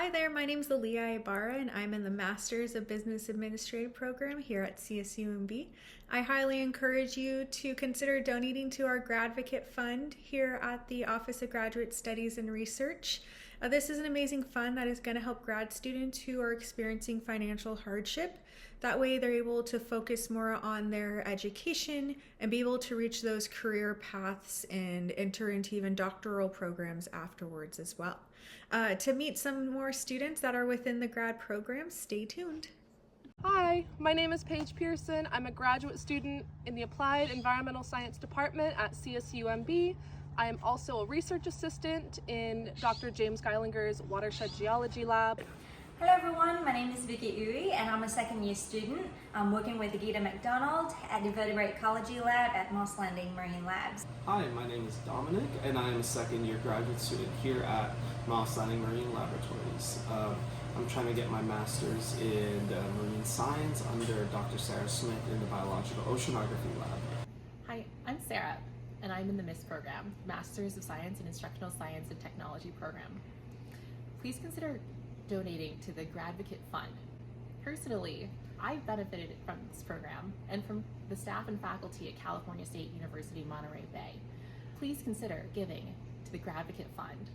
Hi there, my name is Aaliyah Ibarra and I'm in the Masters of Business Administrative program here at CSUMB. I highly encourage you to consider donating to our GRADvocate Fund here at the Office of Graduate Studies and Research. This is an amazing fund that is going to help grad students who are experiencing financial hardship. That way they're able to focus more on their education and be able to reach those career paths and enter into even doctoral programs afterwards as well. To meet some more students that are within the grad program, stay tuned. Hi, my name is Paige Pearson. I'm a graduate student in the Applied Environmental Science Department at CSUMB. I am also a research assistant in Dr. James Geilinger's Watershed Geology Lab. Hello everyone, my name is Vicky Uy and I'm a second year student. I'm working with Gita McDonald at the Vertebrate Ecology Lab at Moss Landing Marine Labs. Hi, my name is Dominic and I am a second year graduate student here at Moss Landing Marine Laboratories. I'm trying to get my master's in marine science under Dr. Sarah Smith in the Biological Oceanography Lab. Hi, I'm Sarah and I'm in the MISS program, Masters of Science in Instructional Science and Technology program. Please consider donating to the GRADvocate Fund. Personally, I've benefited from this program and from the staff and faculty at California State University, Monterey Bay. Please consider giving to the GRADvocate Fund.